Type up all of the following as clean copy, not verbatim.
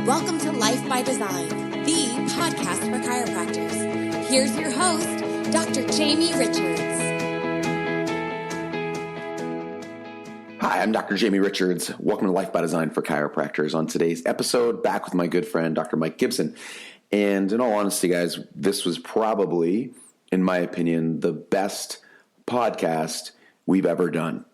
Welcome to Life by Design, the podcast for chiropractors. Here's your host, Dr. Jamie Richards. Hi, I'm Dr. Jamie Richards. Welcome to Life by Design for chiropractors. On today's episode, back with my good friend, Dr. Mike Gibson. And in all honesty, guys, this was probably, in my opinion, the best podcast we've ever done.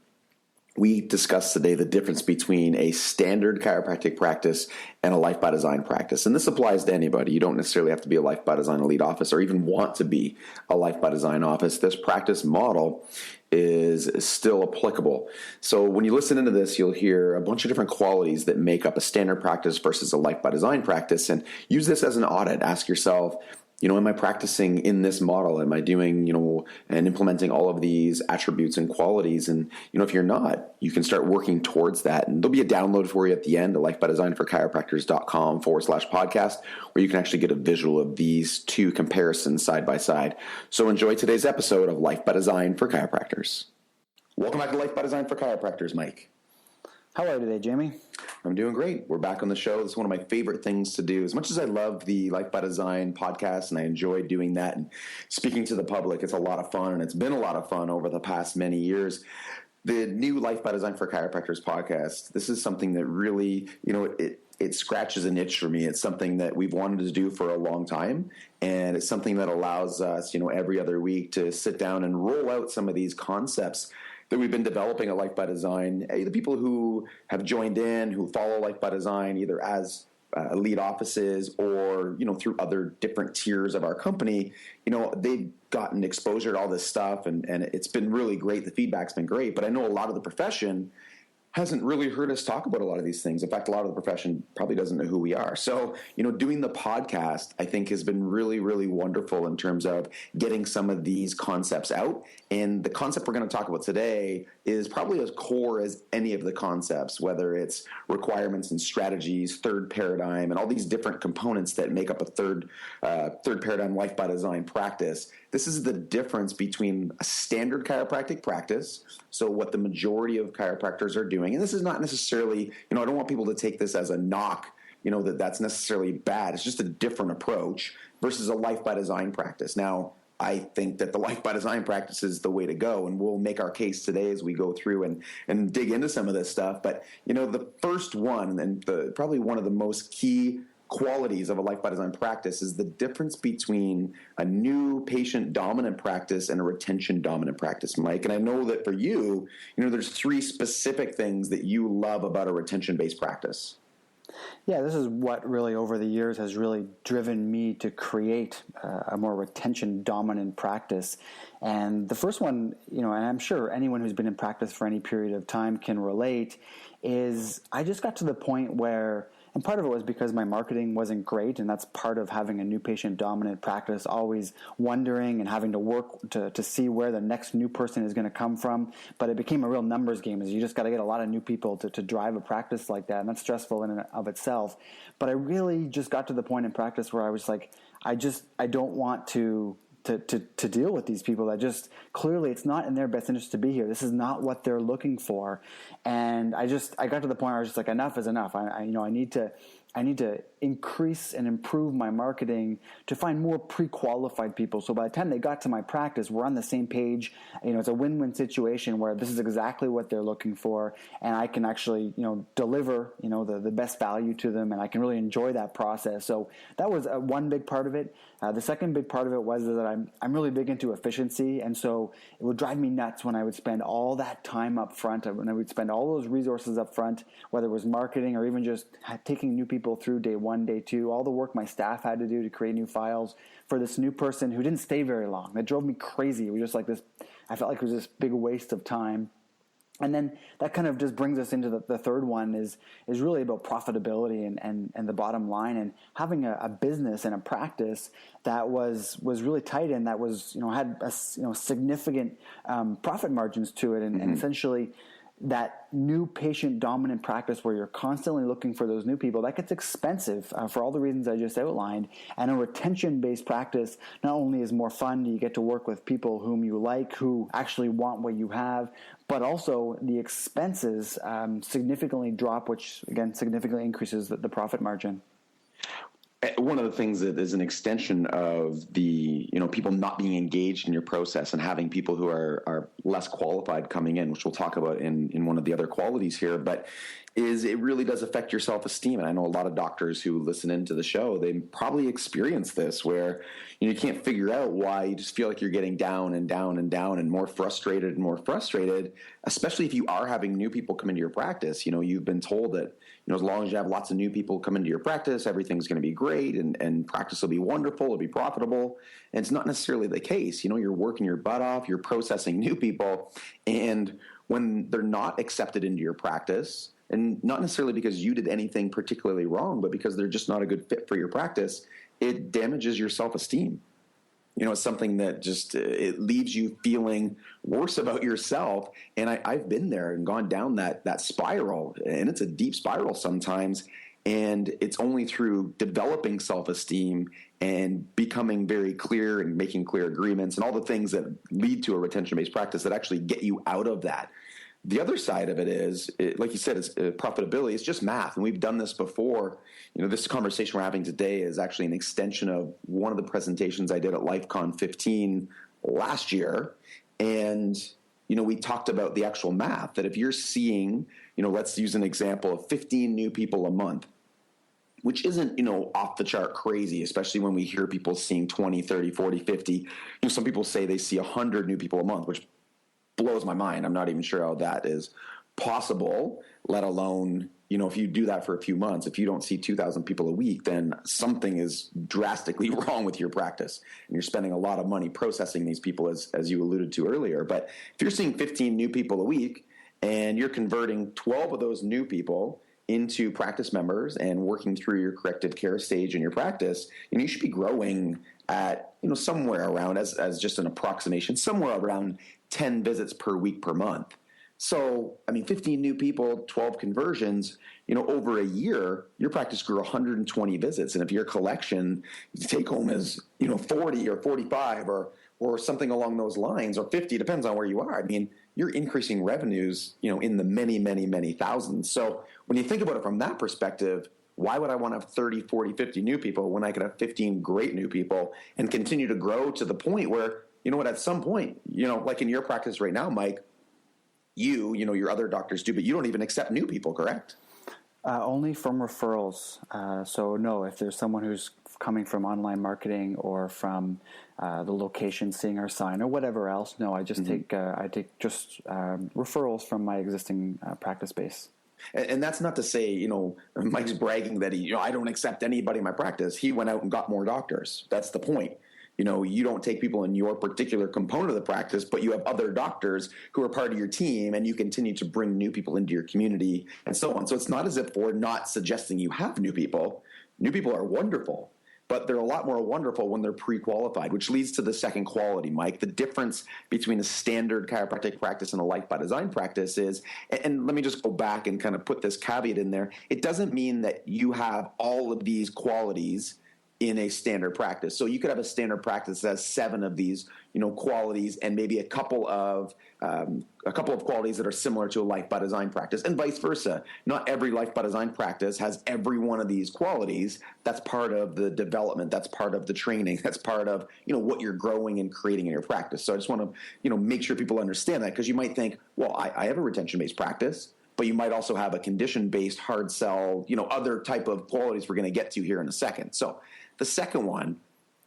We discussed today the difference between a standard chiropractic practice and a Life by Design practice. And this applies to anybody. You don't necessarily have to be a Life by Design elite office or even want to be a Life by Design office. This practice model is still applicable. So when you listen into this, you'll hear a bunch of different qualities that make up a standard practice versus a Life by Design practice. And use this as an audit. Ask yourself, am I practicing in this model? Am I doing, and implementing all of these attributes and qualities? And, if you're not, you can start working towards that. And there'll be a download for you at the end, at lifebydesignforchiropractors.com/podcast, where you can actually get a visual of these two comparisons side by side. So enjoy today's episode of Life by Design for Chiropractors. Welcome back to Life by Design for Chiropractors, Mike. How are you today, Jamie? I'm doing great. We're back on the show. This is one of my favorite things to do. As much as I love the Life by Design podcast and I enjoy doing that and speaking to the public, it's a lot of fun, and it's been a lot of fun over the past many years. The new Life by Design for Chiropractors podcast, this is something that really, it scratches an itch for me. It's something that we've wanted to do for a long time, and it's something that allows us, every other week to sit down and roll out some of these concepts that we've been developing at Life by Design. The people who have joined in, who follow Life by Design, either as lead offices or, through other different tiers of our company, they've gotten exposure to all this stuff, and it's been really great. The feedback's been great, but I know a lot of the profession hasn't really heard us talk about a lot of these things. In fact, a lot of the profession probably doesn't know who we are. So, doing the podcast, I think, has been really, really wonderful in terms of getting some of these concepts out. And the concept we're going to talk about today is probably as core as any of the concepts, whether it's requirements and strategies, third paradigm, and all these different components that make up a third paradigm Life by Design practice. This is the difference between a standard chiropractic practice, so what the majority of chiropractors are doing. And this is not necessarily, I don't want people to take this as a knock, that's necessarily bad. It's just a different approach versus a Life by Design practice. Now, I think that the Life by Design practice is the way to go, and we'll make our case today as we go through and dig into some of this stuff. But, the first one, and probably one of the most key qualities of a Life by Design practice, is the difference between a new patient dominant practice and a retention dominant practice, Mike. And I know that for you, there's three specific things that you love about a retention based practice. Yeah, this is what really over the years has really driven me to create a more retention dominant practice. And the first one, and I'm sure anyone who's been in practice for any period of time can relate, is I just got to the point where, and part of it was because my marketing wasn't great, and that's part of having a new patient dominant practice, always wondering and having to work to see where the next new person is going to come from. But it became a real numbers game, as you just got to get a lot of new people to drive a practice like that, and that's stressful in and of itself. But I really just got to the point in practice where I was like, I don't want to deal with these people that just clearly it's not in their best interest to be here. This is not what they're looking for. And I got to the point where I was just like, enough is enough. I need to increase and improve my marketing to find more pre-qualified people. So by the time they got to my practice, we're on the same page. It's a win-win situation where this is exactly what they're looking for, and I can actually, deliver, the best value to them, and I can really enjoy that process. So that was one big part of it. The second big part of it was that I'm really big into efficiency, and so it would drive me nuts when I would spend all that time up front, when I would spend all those resources up front, whether it was marketing or even just taking new people through day one, day two, all the work my staff had to do to create new files for this new person who didn't stay very long. That drove me crazy. It was just like this, I felt like it was this big waste of time. And then that kind of just brings us into the third one is really about profitability and the bottom line, and having a business and a practice that was really tight and that was, had significant profit margins to it, and essentially that new patient dominant practice where you're constantly looking for those new people, that gets expensive for all the reasons I just outlined. And a retention based practice not only is more fun, you get to work with people whom you like, who actually want what you have, but also the expenses significantly drop, which again significantly increases the profit margin. One of the things that is an extension of the, people not being engaged in your process and having people who are less qualified coming in, which we'll talk about in one of the other qualities here, but is it really does affect your self-esteem. And I know a lot of doctors who listen into the show, they probably experience this where you can't figure out why you just feel like you're getting down and down and down and more frustrated, especially if you are having new people come into your practice. You've been told that, as long as you have lots of new people come into your practice, everything's going to be great and practice will be wonderful, it'll be profitable. And it's not necessarily the case. You're working your butt off, you're processing new people, and when they're not accepted into your practice, and not necessarily because you did anything particularly wrong, but because they're just not a good fit for your practice, it damages your self-esteem. It's something that just, it leaves you feeling worse about yourself. And I've been there and gone down that spiral, and it's a deep spiral sometimes. And it's only through developing self-esteem and becoming very clear and making clear agreements and all the things that lead to a retention-based practice that actually get you out of that. The other side of it is, like you said, it's profitability. It's just math, and we've done this before. This conversation we're having today is actually an extension of one of the presentations I did at LifeCon 15 last year, and we talked about the actual math, that if you're seeing, let's use an example of 15 new people a month, which isn't, off the chart crazy, especially when we hear people seeing 20, 30, 40, 50. Some people say they see 100 new people a month, which blows my mind. I'm not even sure how that is possible, let alone, if you do that for a few months, if you don't see 2,000 people a week, then something is drastically wrong with your practice. And you're spending a lot of money processing these people, as you alluded to earlier. But if you're seeing 15 new people a week and you're converting 12 of those new people into practice members and working through your corrective care stage in your practice, you should be growing at, somewhere around, as just an approximation, somewhere around 10 visits per week per month. So, 15 new people, 12 conversions, over a year, your practice grew 120 visits. And if your collection take home is, 40 or 45 or something along those lines, or 50, depends on where you are. You're increasing revenues, in the many, many, many thousands. So when you think about it from that perspective, why would I want to have 30, 40, 50 new people when I could have 15 great new people and continue to grow to the point where, at some point, like in your practice right now, Mike, your other doctors do, but you don't even accept new people, correct? Only from referrals. So no, if there's someone who's coming from online marketing or from the location seeing our sign or whatever else, no, I just take referrals from my existing practice base. And that's not to say, Mike's bragging that I don't accept anybody in my practice. He went out and got more doctors. That's the point. You don't take people in your particular component of the practice, but you have other doctors who are part of your team, and you continue to bring new people into your community and so on. So it's not as if we're not suggesting you have new people. New people are wonderful, but they're a lot more wonderful when they're pre-qualified, which leads to the second quality, Mike. The difference between a standard chiropractic practice and a Life by Design practice is, and let me just go back and kind of put this caveat in there, it doesn't mean that you have all of these qualities in a standard practice. So you could have a standard practice that has 7 of these, qualities, and maybe a couple of qualities that are similar to a Life by Design practice, and vice versa. Not every Life by Design practice has every one of these qualities. That's part of the development. That's part of the training. That's part of, what you're growing and creating in your practice. So I just want to, make sure people understand that, because you might think, well, I have a retention-based practice, but you might also have a condition-based hard sell, other type of qualities we're going to get to here in a second. So the second one,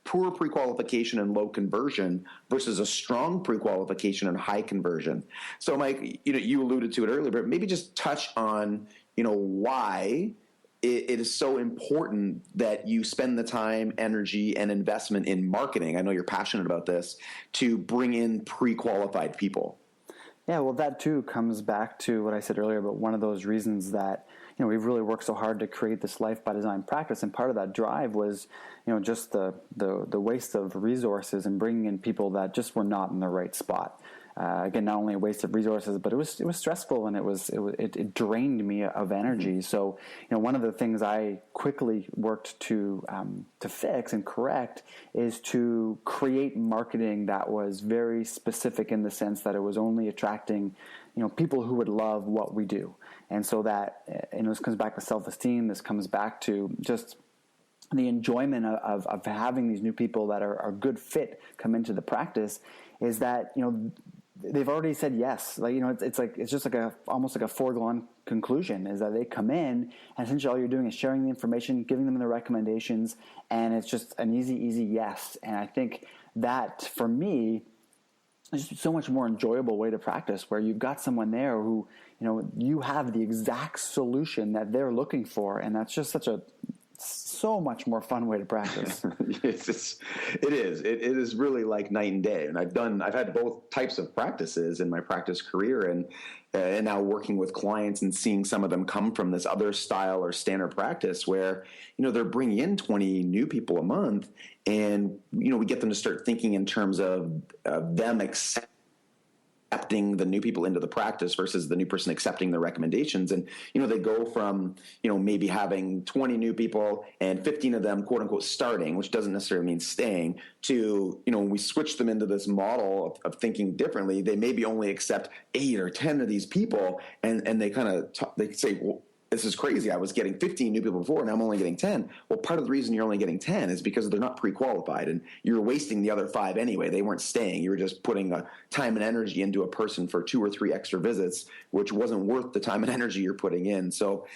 poor pre-qualification and low conversion versus a strong pre-qualification and high conversion. So Mike, you alluded to it earlier, but maybe just touch on, why it is so important that you spend the time, energy, and investment in marketing. I know you're passionate about this, to bring in pre-qualified people. Yeah, well, that too comes back to what I said earlier about one of those reasons that we've really worked so hard to create this Life by Design practice, and part of that drive was just the waste of resources and bringing in people that just were not in the right spot. Again, not only a waste of resources, but it was stressful, and it drained me of energy. So one of the things I quickly worked to fix and correct is to create marketing that was very specific, in the sense that it was only attracting people who would love what we do. And so that, this comes back to self-esteem. This comes back to just the enjoyment of having these new people that are a good fit come into the practice is that, they've already said yes. Like, it's just like almost like a foregone conclusion, is that they come in and essentially all you're doing is sharing the information, giving them the recommendations, and it's just an easy yes. And I think that for me is so much more enjoyable way to practice, where you've got someone there who, you have the exact solution that they're looking for. And that's just so much more fun way to practice. It is. It is really like night and day. And I've had both types of practices in my practice career, and now working with clients and seeing some of them come from this other style or standard practice where, they're bringing in 20 new people a month, and, we get them to start thinking in terms of them accepting the new people into the practice versus the new person accepting the recommendations. And, they go from, maybe having 20 new people and 15 of them, quote unquote, starting, which doesn't necessarily mean staying, to, when we switch them into this model of thinking differently, they maybe only accept 8 or 10 of these people. And they they say, well, this is crazy. I was getting 15 new people before, and I'm only getting 10. Well, part of the reason you're only getting 10 is because they're not pre-qualified, and you're wasting the other 5 anyway. They weren't staying. You were just putting time and energy into a person for 2 or 3 extra visits, which wasn't worth the time and energy you're putting in. So,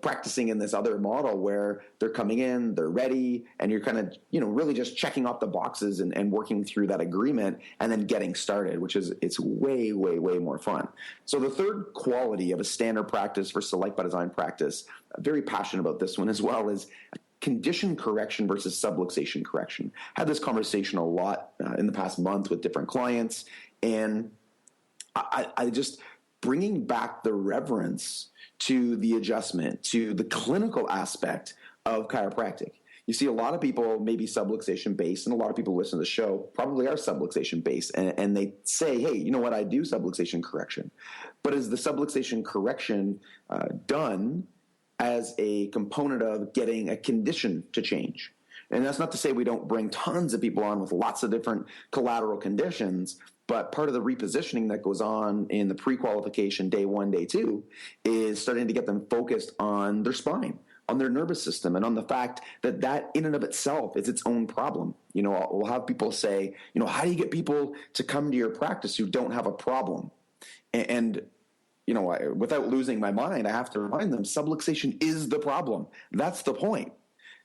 practicing in this other model where they're coming in, they're ready, and you're kind of, really just checking off the boxes and working through that agreement and then getting started, it's way, way, way more fun. So the third quality of a standard practice versus a Life by Design practice, very passionate about this one as well, is condition correction versus subluxation correction. Had this conversation a lot in the past month with different clients, and I just bringing back the reverence to the adjustment, to the clinical aspect of chiropractic. You see a lot of people maybe subluxation based, and a lot of people listen to the show probably are subluxation based, and they say, hey, you know what, I do subluxation correction. But is the subluxation correction done as a component of getting a condition to change? And that's not to say we don't bring tons of people on with lots of different collateral conditions, but part of the repositioning that goes on in the pre-qualification day 1, day 2 is starting to get them focused on their spine, on their nervous system, and on the fact that in and of itself is its own problem. We'll have people say, how do you get people to come to your practice who don't have a problem? And without losing my mind, I have to remind them subluxation is the problem. That's the point.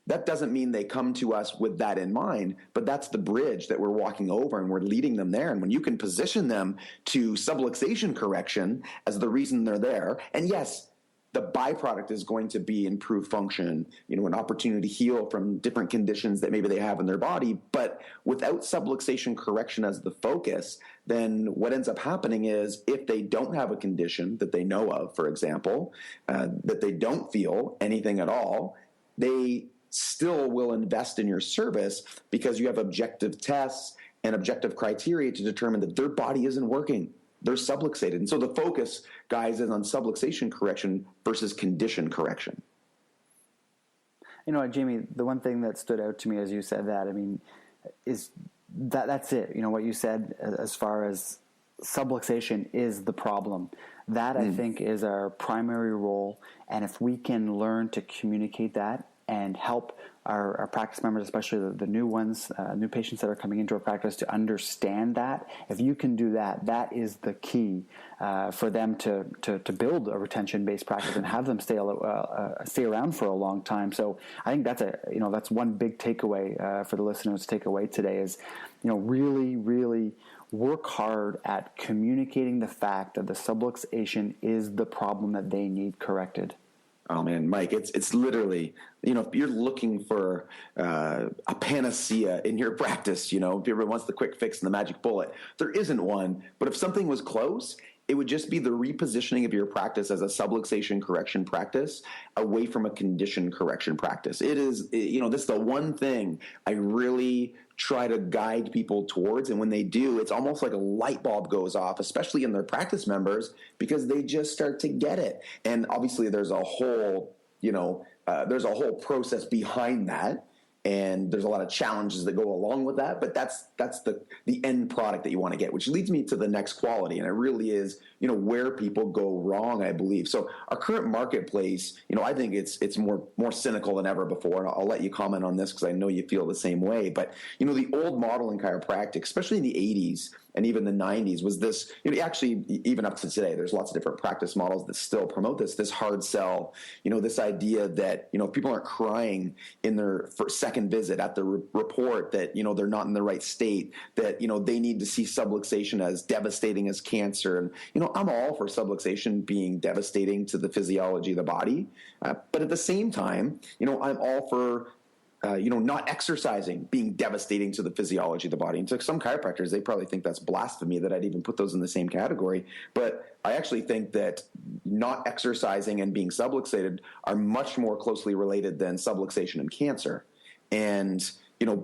That doesn't mean they come to us with that in mind, but that's the bridge that we're walking over, and we're leading them there. And when you can position them to subluxation correction as the reason they're there, and yes, the byproduct is going to be improved function, an opportunity to heal from different conditions that maybe they have in their body. But without subluxation correction as the focus, then what ends up happening is if they don't have a condition that they know of, for example, that they don't feel anything at all, they still will invest in your service because you have objective tests and objective criteria to determine that their body isn't working. They're subluxated. And so the focus, guys, is on subluxation correction versus condition correction. Jamie, the one thing that stood out to me as you said that, is that's it. What you said as far as subluxation is the problem. That, I think, is our primary role. And if we can learn to communicate that and help our practice members, especially the new ones, new patients that are coming into our practice, to understand that. If you can do that, that is the key for them to build a retention-based practice and have them stay around for a long time. So I think that's one big takeaway for the listeners to take away today is, really, really work hard at communicating the fact that the subluxation is the problem that they need corrected. Oh man, Mike, it's literally, if you're looking for a panacea in your practice, if everyone wants the quick fix and the magic bullet, there isn't one. But if something was close, it would just be the repositioning of your practice as a subluxation correction practice away from a condition correction practice. It is, this is the one thing I really try to guide people towards. And when they do, it's almost like a light bulb goes off, especially in their practice members, because they just start to get it. And obviously there's a whole process behind that. And there's a lot of challenges that go along with that, but that's the end product that you want to get, which leads me to the next quality. And it really is, where people go wrong, I believe. So our current marketplace, I think it's more cynical than ever before. And I'll let you comment on this because I know you feel the same way. But, the old model in chiropractic, especially in the 80s and even the 90s, was this, actually even up to today, there's lots of different practice models that still promote this hard sell, this idea that, if people aren't crying in their second visit at the report that, they're not in the right state, that, they need to see subluxation as devastating as cancer. And, I'm all for subluxation being devastating to the physiology of the body. But at the same time, I'm all for not exercising being devastating to the physiology of the body. And to some chiropractors, they probably think that's blasphemy that I'd even put those in the same category. But I actually think that not exercising and being subluxated are much more closely related than subluxation and cancer. And,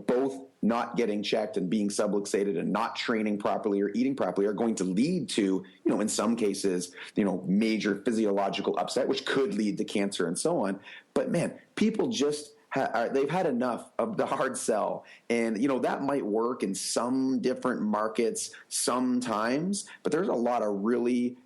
both not getting checked and being subluxated and not training properly or eating properly are going to lead to, in some cases, major physiological upset, which could lead to cancer and so on. But man, people just they've had enough of the hard sell. And, that might work in some different markets sometimes, but there's a lot of really,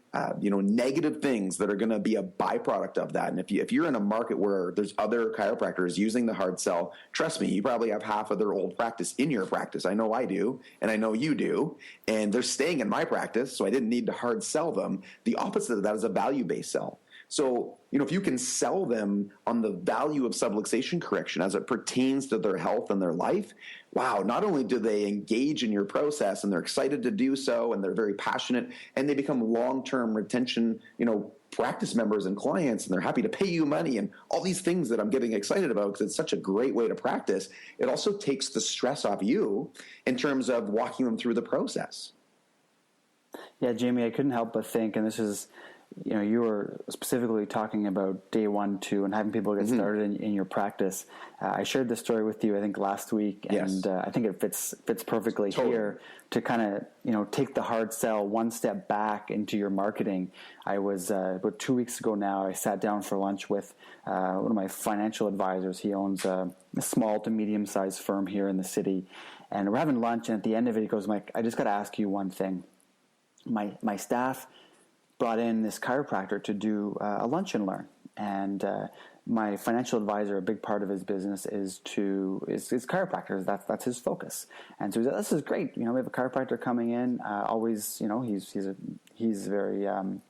negative things that are going to be a byproduct of that. And if you're in a market where there's other chiropractors using the hard sell, trust me, you probably have half of their old practice in your practice. I know I do, and I know you do, and they're staying in my practice, so I didn't need to hard sell them. The opposite of that is a value-based sell. So, if you can sell them on the value of subluxation correction as it pertains to their health and their life, wow, not only do they engage in your process and they're excited to do so and they're very passionate and they become long-term retention, practice members and clients, and they're happy to pay you money and all these things that I'm getting excited about because it's such a great way to practice. It also takes the stress off you in terms of walking them through the process. Yeah, Jamie, I couldn't help but think, and this is, you were specifically talking about day 1, 2, and having people get started in your practice. I shared this story with you, I think, last week, and I think it fits perfectly here to kind of, take the hard sell one step back into your marketing. I was, about 2 weeks ago now, I sat down for lunch with one of my financial advisors. He owns a small to medium-sized firm here in the city, and we're having lunch, and at the end of it, he goes, Mike, I just got to ask you one thing. My staff brought in this chiropractor to do a lunch and learn. And my financial advisor, a big part of his business is chiropractors. That's his focus. And so he said, this is great. We have a chiropractor coming in. Always, he's a very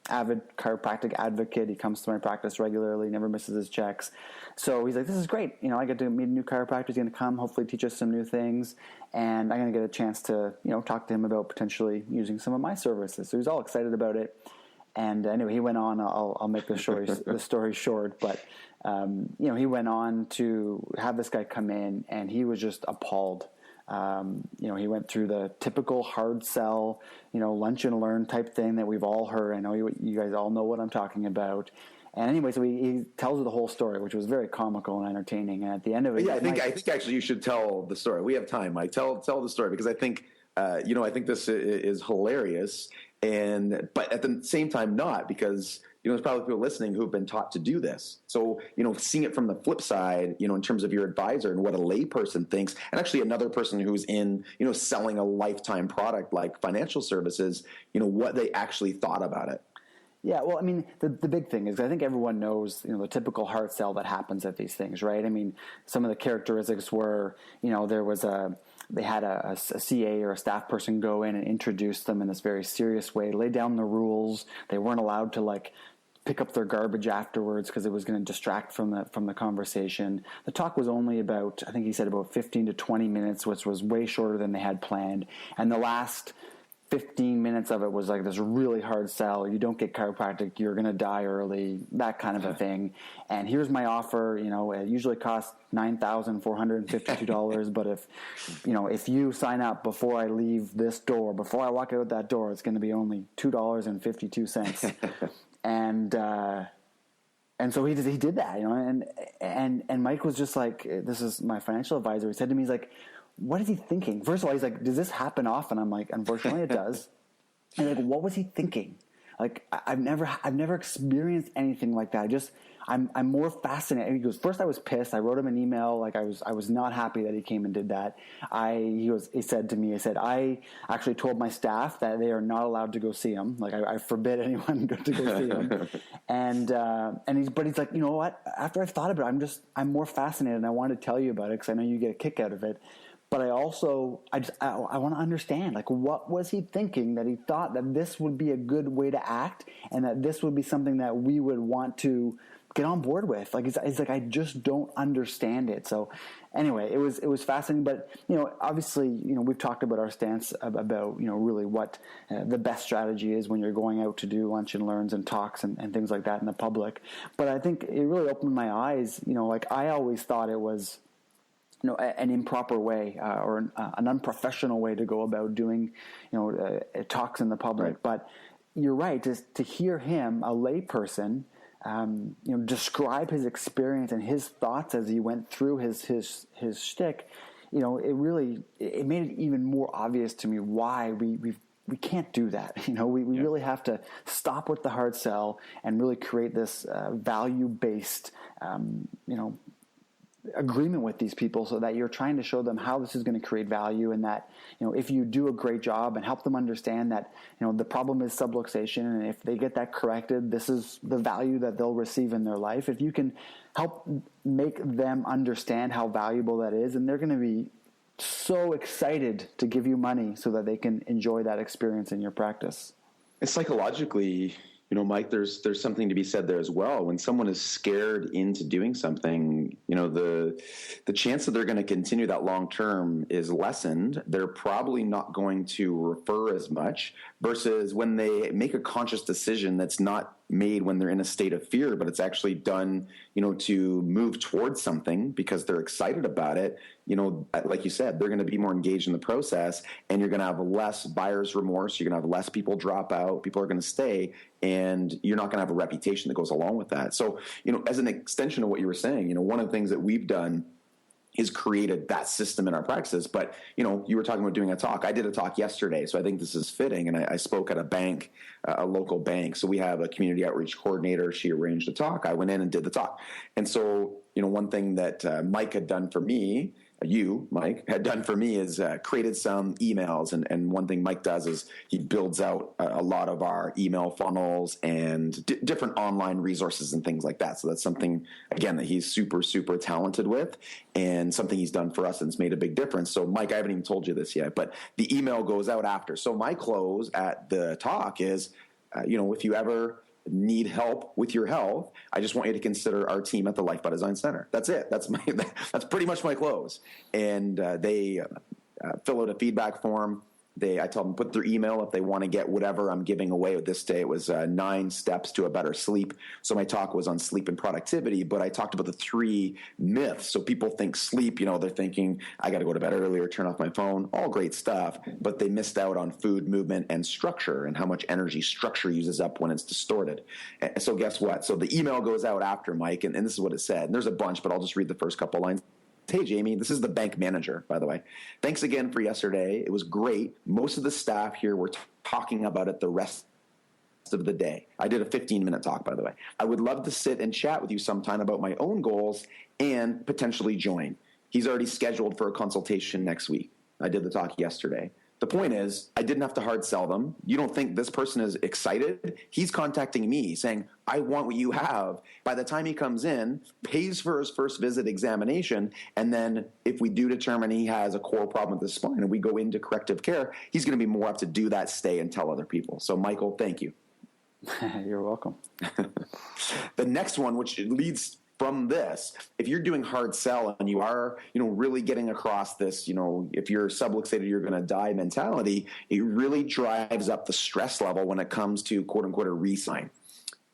avid chiropractic advocate. He comes to my practice regularly, never misses his checks. So he's like, this is great. I get to meet a new chiropractor. He's going to come, hopefully teach us some new things. And I'm going to get a chance to, talk to him about potentially using some of my services. So he's all excited about it. And anyway, he went on. I'll make the story short, but he went on to have this guy come in, and he was just appalled. He went through the typical hard sell, lunch and learn type thing that we've all heard. I know you guys all know what I'm talking about. And anyway, so he tells the whole story, which was very comical and entertaining. And at the end of it, I think actually you should tell the story. We have time, Mike. Tell the story, because I think I think this is hilarious. But at the same time, not, because, there's probably people listening who've been taught to do this. So, seeing it from the flip side, in terms of your advisor and what a layperson thinks, and actually another person who's in, selling a lifetime product like financial services, what they actually thought about it. Yeah, well, I mean, the big thing is I think everyone knows, the typical hard sell that happens at these things, right? I mean, some of the characteristics were, they had a CA or a staff person go in and introduce them in this very serious way, lay down the rules. They weren't allowed to pick up their garbage afterwards because it was going to distract from the conversation. The talk was only about, I think he said about 15 to 20 minutes, which was way shorter than they had planned. And the last 15 minutes of it was like this really hard sell. You don't get chiropractic, you're going to die early, that kind of a thing. And here's my offer. It usually costs $9,452, but if you sign up before I leave this door, before I walk out that door, it's going to be only $2.52. And so he did that, and Mike was just like, this is my financial advisor. He said to me, he's like, what is he thinking? First of all, he's like, does this happen often? I'm like, unfortunately it does. And like, what was he thinking? like I've never experienced anything like that. I'm more fascinated. He goes, first I was pissed. I wrote him an email. Like I was not happy that he came and did that. He said to me, I actually told my staff that they are not allowed to go see him. Like I forbid anyone to go see him. But he's like, you know what? After I've thought about it, I'm more fascinated, and I want to tell you about it because I know you get a kick out of it. But I also, I want to understand, like, what was he thinking that he thought that this would be a good way to act, and that this would be something that we would want to get on board with. Like, it's like, I just don't understand it. So anyway, it was fascinating. But, obviously, we've talked about our stance about, really what the best strategy is when you're going out to do lunch and learns and talks and things like that in the public. But I think it really opened my eyes. Like, I always thought it was, an improper way or an unprofessional way to go about doing, talks in the public. Right. But you're right, to hear him, a lay person, describe his experience and his thoughts as he went through his shtick, it made it even more obvious to me why we can't do that. We really have to stop with the hard sell and really create this value-based, agreement with these people, so that you're trying to show them how this is going to create value, and that if you do a great job and help them understand that the problem is subluxation, and if they get that corrected, this is the value that they'll receive in their life. If you can help make them understand how valuable that is, and they're going to be so excited to give you money so that they can enjoy that experience in your practice. And psychologically, Mike, there's something to be said there as well. When someone is scared into doing something, the chance that they're going to continue that long term is lessened. They're probably not going to refer as much, versus when they make a conscious decision that's not made when they're in a state of fear, but it's actually done, to move towards something because they're excited about it. Like you said, they're going to be more engaged in the process, and you're going to have less buyer's remorse. You're going to have less people drop out. People are going to stay, and you're not going to have a reputation that goes along with that. So, as an extension of what you were saying, one of the things that we've done is created that system in our practices. But, you were talking about doing a talk. I did a talk yesterday, so I think this is fitting. And I spoke at a bank, a local bank. So we have a community outreach coordinator. She arranged a talk. I went in and did the talk. And so, one thing that Mike had done for me, Mike, had done for me is created some emails. And one thing Mike does is he builds out a lot of our email funnels and different online resources and things like that. So that's something, again, that he's super, super talented with, and something he's done for us, and it's made a big difference. So, Mike, I haven't even told you this yet, but the email goes out after. So my close at the talk is, if you ever need help with your health, I just want you to consider our team at the Life by Design Center. That's it. That's pretty much my close. And they fill out a feedback form. I tell them put their email if they want to get whatever I'm giving away. With this day, it was 9 steps to a better sleep. So my talk was on sleep and productivity, but I talked about the 3 myths. So people think sleep, they're thinking I got to go to bed earlier, turn off my phone, all great stuff, but they missed out on food, movement, and structure, and how much energy structure uses up when it's distorted. And so guess what? So the email goes out after, Mike, and this is what it said. And there's a bunch, but I'll just read the first couple lines. Hey, Jamie, this is the bank manager, by the way. Thanks again for yesterday. It was great. Most of the staff here were talking about it the rest of the day. I did a 15-minute talk, by the way. I would love to sit and chat with you sometime about my own goals and potentially join. He's already scheduled for a consultation next week. I did the talk yesterday. The point is, I didn't have to hard sell them. You don't think this person is excited? He's contacting me saying, I want what you have. By the time he comes in, pays for his first visit examination, and then if we do determine he has a core problem with the spine and we go into corrective care, he's going to be more up to do that, stay, and tell other people. So, Michael, thank you. You're welcome. The next one, which leads from this, if you're doing hard sell and you are, really getting across this, if you're subluxated, you're going to die mentality, it really drives up the stress level when it comes to quote unquote a re-sign.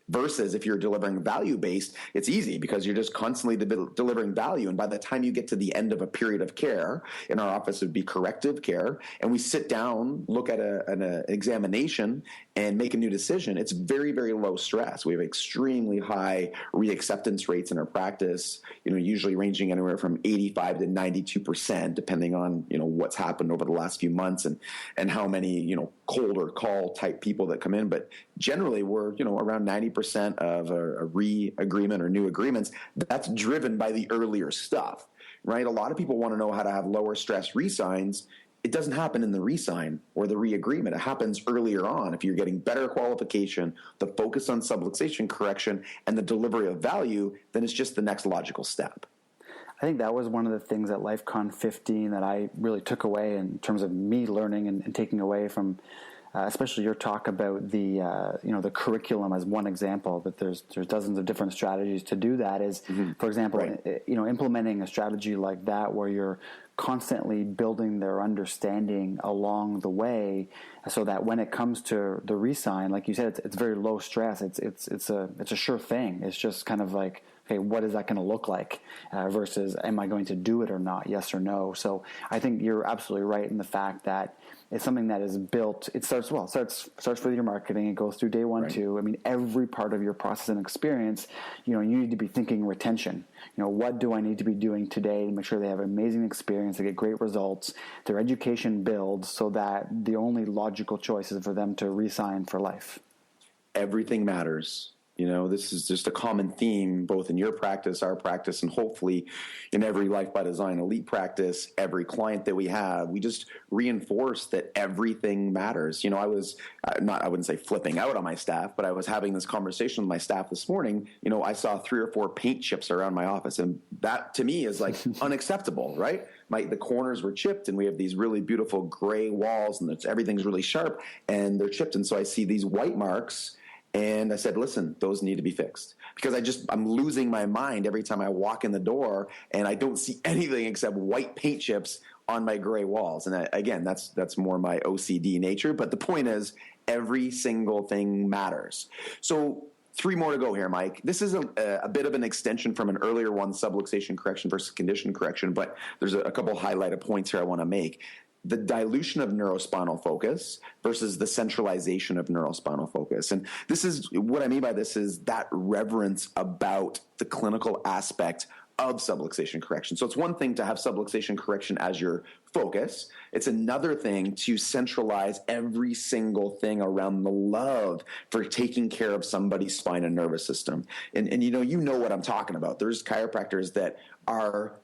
Versus if you're delivering value-based, it's easy because you're just constantly delivering value. And by the time you get to the end of a period of care, in our office it would be corrective care, and we sit down, look at an examination, and make a new decision, it's very, very low stress. We have extremely high reacceptance rates in our practice, usually ranging anywhere from 85 to 92%, depending on, what's happened over the last few months and how many, cold or call type people that come in. But generally we're, around 90% of a re-agreement or new agreements. That's driven by the earlier stuff, right? A lot of people want to know how to have lower stress re-signs. It doesn't happen in the re-sign or the re-agreement. It happens earlier on. If you're getting better qualification, the focus on subluxation correction, and the delivery of value, then it's just the next logical step. I think that was one of the things at LifeCon 15 that I really took away in terms of me learning and taking away from, especially your talk about the the curriculum as one example. That there's dozens of different strategies to do that. Is for example, right. Implementing a strategy like that where you're constantly building their understanding along the way, so that when it comes to the re-sign, like you said, it's very low stress. It's a sure thing. It's just kind of like, okay, what is that going to look like versus am I going to do it or not, yes or no? So I think you're absolutely right in the fact that it's something that is built. It starts with your marketing. It goes through day one, right. Too. I mean, every part of your process and experience, you need to be thinking retention. What do I need to be doing today to make sure they have an amazing experience, they get great results, their education builds, so that the only logical choice is for them to re-sign for life. Everything matters. This is just a common theme, both in your practice, our practice, and hopefully in every Life by Design elite practice, every client that we have. We just reinforce that everything matters. I was I wouldn't say flipping out on my staff, but I was having this conversation with my staff this morning. I saw 3 or 4 paint chips around my office, and that to me is like unacceptable, right? The corners were chipped, and we have these really beautiful gray walls, and everything's really sharp, and they're chipped. And so I see these white marks. And I said, listen, those need to be fixed, because I'm losing my mind every time I walk in the door and I don't see anything except white paint chips on my gray walls. And again, that's more my OCD nature. But the point is, every single thing matters. So 3 more to go here, Mike. This is a bit of an extension from an earlier one, subluxation correction versus condition correction. But there's a couple highlighted points here I want to make. The dilution of neurospinal focus versus the centralization of neurospinal focus. And this is what I mean by this is that reverence about the clinical aspect of subluxation correction. So it's one thing to have subluxation correction as your focus. It's another thing to centralize every single thing around the love for taking care of somebody's spine and nervous system. And you know what I'm talking about. There's chiropractors that are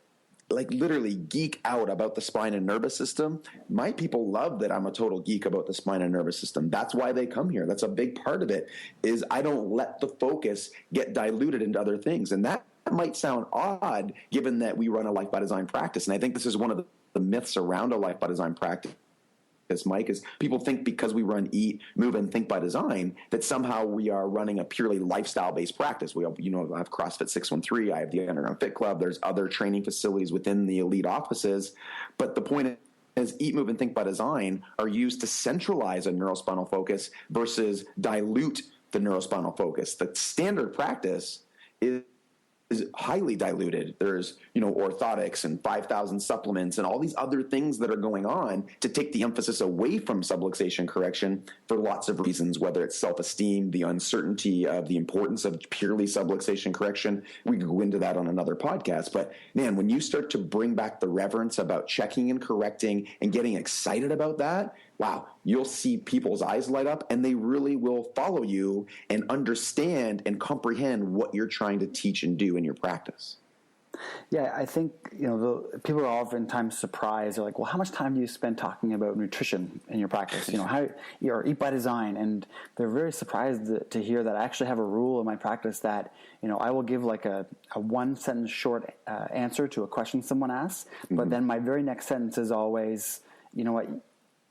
literally geek out about the spine and nervous system. My people love that I'm a total geek about the spine and nervous system. That's why they come here. That's a big part of it, is I don't let the focus get diluted into other things. And that might sound odd given that we run a Life by Design practice. And I think this is one of the myths around a Life by Design practice, Mike, is people think because we run Eat, Move, and Think by Design that somehow we are running a purely lifestyle-based practice. We have CrossFit 613, I have the Underground Fit Club, there's other training facilities within the elite offices. But the point is, Eat, Move, and Think by Design are used to centralize a neurospinal focus versus dilute the neurospinal focus. The standard practice is highly diluted. There's, orthotics and 5,000 supplements and all these other things that are going on to take the emphasis away from subluxation correction for lots of reasons, whether it's self-esteem, the uncertainty of the importance of purely subluxation correction. We could go into that on another podcast. But man, when you start to bring back the reverence about checking and correcting and getting excited about that, wow, you'll see people's eyes light up, and they really will follow you and understand and comprehend what you're trying to teach and do in your practice. Yeah, I think, people are oftentimes surprised. They're like, well, how much time do you spend talking about nutrition in your practice? How or Eat by Design. And they're very surprised to hear that I actually have a rule in my practice that, I will give like a 1-sentence short answer to a question someone asks. Mm-hmm. But then my very next sentence is always, you know what,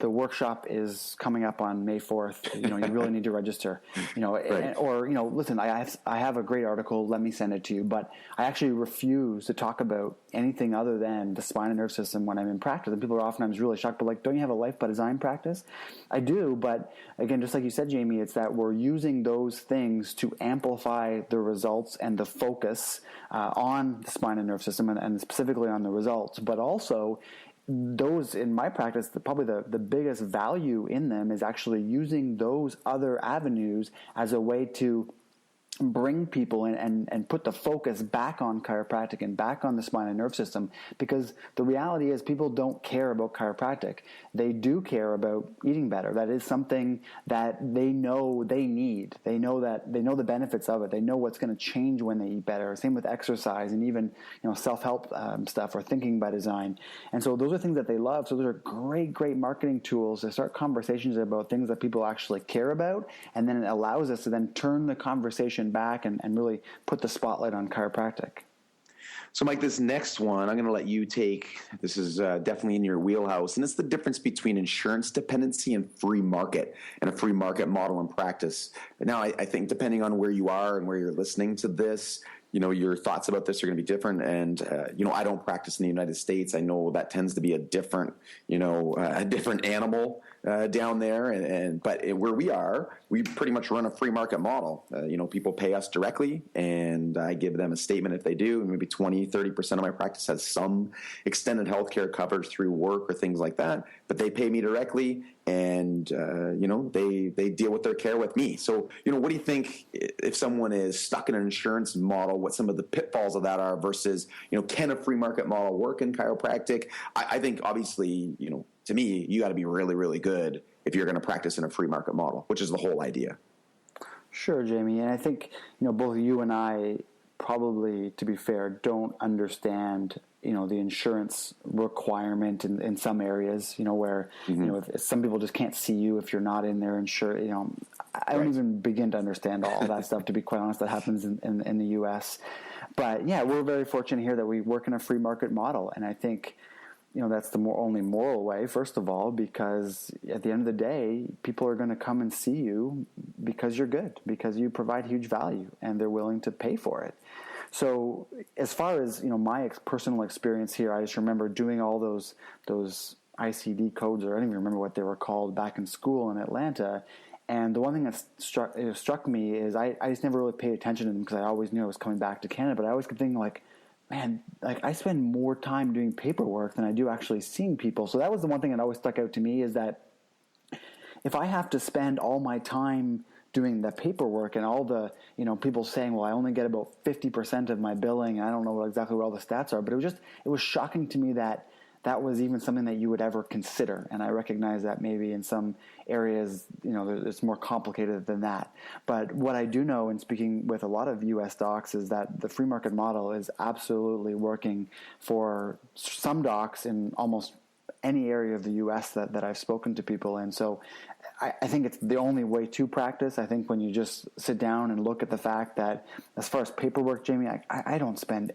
the workshop is coming up on May 4th. You really need to register. Right. Or listen, I have a great article. Let me send it to you. But I actually refuse to talk about anything other than the spine and nerve system when I'm in practice. And people are oftentimes really shocked. But like, don't you have a life by design practice? I do. But again, just like you said, Jamie, it's that we're using those things to amplify the results and the focus on the spine and nerve system, and specifically on the results. But also, those in my practice, probably the biggest value in them is actually using those other avenues as a way to bring people in and put the focus back on chiropractic and back on the spine and nerve system, because the reality is people don't care about chiropractic. They do care about eating better. That is something that they know they need. They know the benefits of it. They know what's going to change when they eat better. Same with exercise and even self-help stuff or thinking by design. And so those are things that they love. So those are great marketing tools to start conversations about things that people actually care about, and then it allows us to then turn the conversation back and really put the spotlight on chiropractic. So, Mike, this next one, I'm going to let you take. This is definitely in your wheelhouse, and it's the difference between insurance dependency and free market, and a free market model in practice. Now, I think depending on where you are and where you're listening to this, your thoughts about this are going to be different. And, I don't practice in the United States. I know that tends to be a different animal down there. But where we are, we pretty much run a free market model. People pay us directly, and I give them a statement if they do. Maybe 20-30% of my practice has some extended healthcare coverage through work or things like that. But they pay me directly, and they deal with their care with me. So what do you think if someone is stuck in an insurance model? What some of the pitfalls of that are versus can a free market model work in chiropractic? I think obviously to me you got to be really, really good if you're going to practice in a free market model, which is the whole idea. Sure, Jamie, and I think both you and I probably, to be fair, don't understand the insurance requirement in some areas, where, if some people just can't see you if you're not in their insurance, I don't even begin to understand all that stuff, to be quite honest, that happens in the U.S. But yeah, we're very fortunate here that we work in a free market model. And I think, that's the only moral way, first of all, because at the end of the day, people are going to come and see you because you're good, because you provide huge value, and they're willing to pay for it. So as far as, my personal experience here, I just remember doing all those ICD codes, or I don't even remember what they were called, back in school in Atlanta. And the one thing that struck me is I just never really paid attention to them, because I always knew I was coming back to Canada. But I always kept thinking, man, I spend more time doing paperwork than I do actually seeing people. So that was the one thing that always stuck out to me, is that if I have to spend all my time doing the paperwork and all the, people saying, well, I only get about 50% of my billing, and I don't know exactly what all the stats are, but it was shocking to me that was even something that you would ever consider. And I recognize that maybe in some areas, it's more complicated than that. But what I do know, in speaking with a lot of U.S. docs, is that the free market model is absolutely working for some docs in almost any area of the U.S. that I've spoken to people in. So I think it's the only way to practice. I think when you just sit down and look at the fact that, as far as paperwork, Jamie, I don't spend,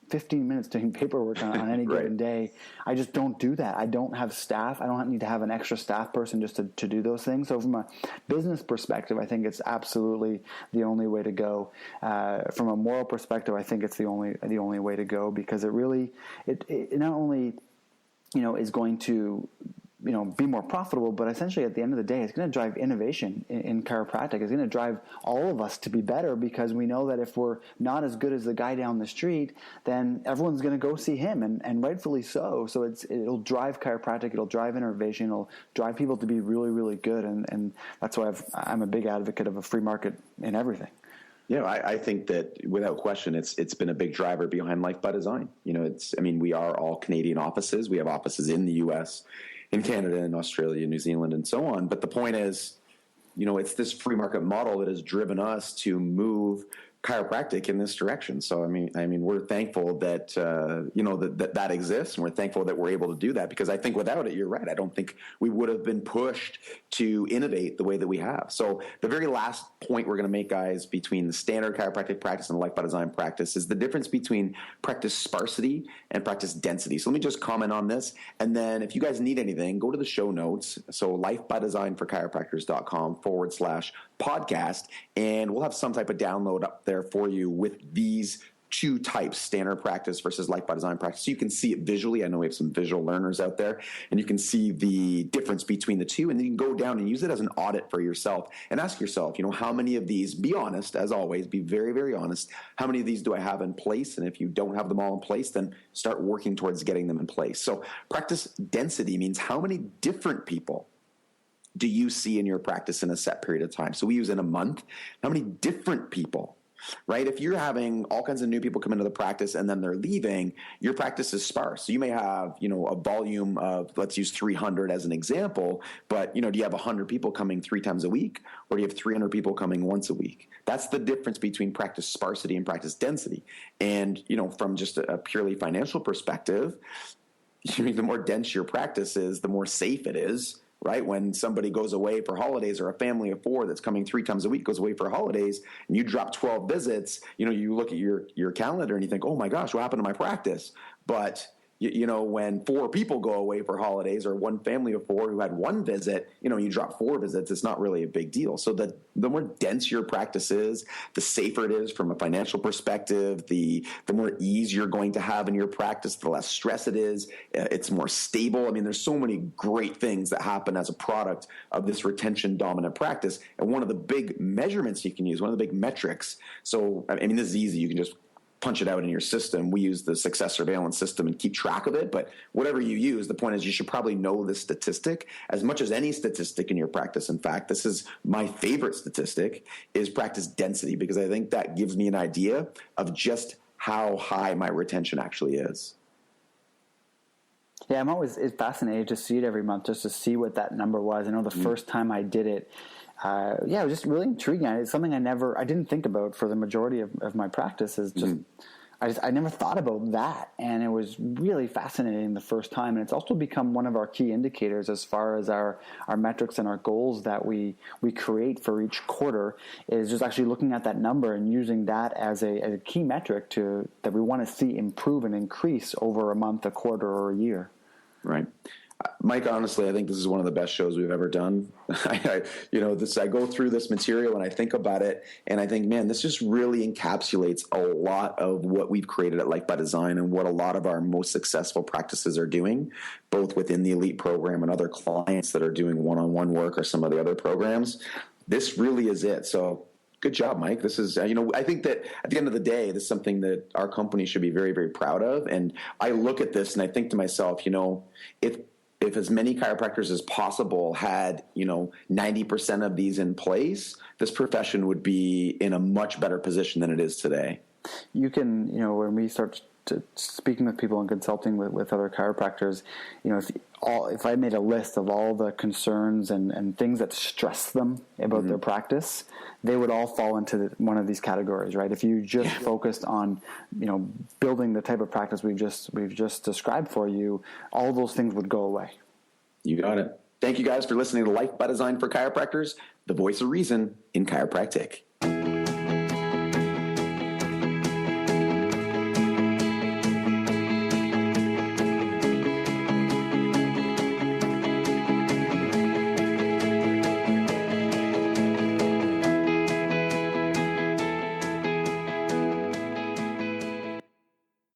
15 minutes doing paperwork on any given day. I just don't do that. I don't have staff. I don't need to have an extra staff person just to do those things. So from a business perspective, I think it's absolutely the only way to go. From a moral perspective, I think it's the only way to go, because it really, it not only, is going to, be more profitable, but essentially at the end of the day, it's going to drive innovation in chiropractic. It's going to drive all of us to be better, because we know that if we're not as good as the guy down the street, then everyone's going to go see him, and rightfully so. So it'll drive chiropractic, it'll drive innovation, it'll drive people to be really, really good. And that's why I'm a big advocate of a free market in everything. Yeah, I think that without question, it's been a big driver behind Life by Design. We are all Canadian offices. We have offices in the U.S., in Canada, and Australia, New Zealand, and so on. But the point is, it's this free market model that has driven us to move chiropractic in this direction. So I mean, we're thankful that that exists, and we're thankful that we're able to do that, because I think without it, you're right, I don't think we would have been pushed to innovate the way that we have. So the very last point we're going to make, guys, between the standard chiropractic practice and the life by design practice is the difference between practice sparsity and practice density. So let me just comment on this, and then if you guys need anything, go to the show notes. So lifebydesignforchiropractors.com/podcast, and we'll have some type of download up there for you with these two types, standard practice versus life by design practice. So you can see it visually. I know we have some visual learners out there, and you can see the difference between the two, and then you can go down and use it as an audit for yourself and ask yourself, how many of these, be honest, as always, be very, very honest, how many of these do I have in place? And if you don't have them all in place, then start working towards getting them in place. So practice density means how many different people do you see in your practice in a set period of time? So we use in a month. How many different people, right? If you're having all kinds of new people come into the practice and then they're leaving, your practice is sparse. So you may have, a volume of, let's use 300 as an example, but, do you have 100 people coming 3 times a week, or do you have 300 people coming once a week? That's the difference between practice sparsity and practice density. And, from just a purely financial perspective, the more dense your practice is, the more safe it is. Right? When somebody goes away for holidays, or a family of 4 that's coming 3 times a week goes away for holidays, and you drop 12 visits, you look at your calendar and you think, oh my gosh, what happened to my practice? But when 4 people go away for holidays, or one family of 4 who had 1 visit, you drop 4 visits, it's not really a big deal. So the more dense your practice is, the safer it is from a financial perspective, the more ease you're going to have in your practice, the less stress it is, it's more stable. I mean, there's so many great things that happen as a product of this retention dominant practice. And one of the big measurements you can use, one of the big metrics, so this is easy, you can just punch it out in your system. We use the success surveillance system and keep track of it, but whatever you use, the point is you should probably know this statistic as much as any statistic in your practice. In fact, this is my favorite statistic, is practice density, because I think that gives me an idea of just how high my retention actually is. Yeah, I'm always fascinated to see it every month, just to see what that number was. I know the first time I did it, it was just really intriguing. It's something I didn't think about for the majority of my practice. Is just, I never thought about that, and it was really fascinating the first time. And it's also become one of our key indicators as far as our metrics and our goals that we create for each quarter, is just actually looking at that number and using that as a key metric that we want to see improve and increase over a month, a quarter, or a year. Right. Mike, honestly, I think this is one of the best shows we've ever done. I go through this material and I think about it, and I think, man, this just really encapsulates a lot of what we've created at Life by Design and what a lot of our most successful practices are doing, both within the elite program and other clients that are doing one-on-one work or some of the other programs. This really is it. So good job, Mike. This is, I think that at the end of the day, this is something that our company should be very, very proud of. And I look at this and I think to myself, if as many chiropractors as possible had, 90% of these in place, this profession would be in a much better position than it is today. You can, when we start speaking with people and consulting with other chiropractors, if I made a list of all the concerns and things that stress them about their practice, they would all fall into one of these categories, right? If you just focused on, building the type of practice we've just described for you, all those things would go away. You got it. Thank you guys for listening to Life by Design for Chiropractors, the voice of reason in chiropractic.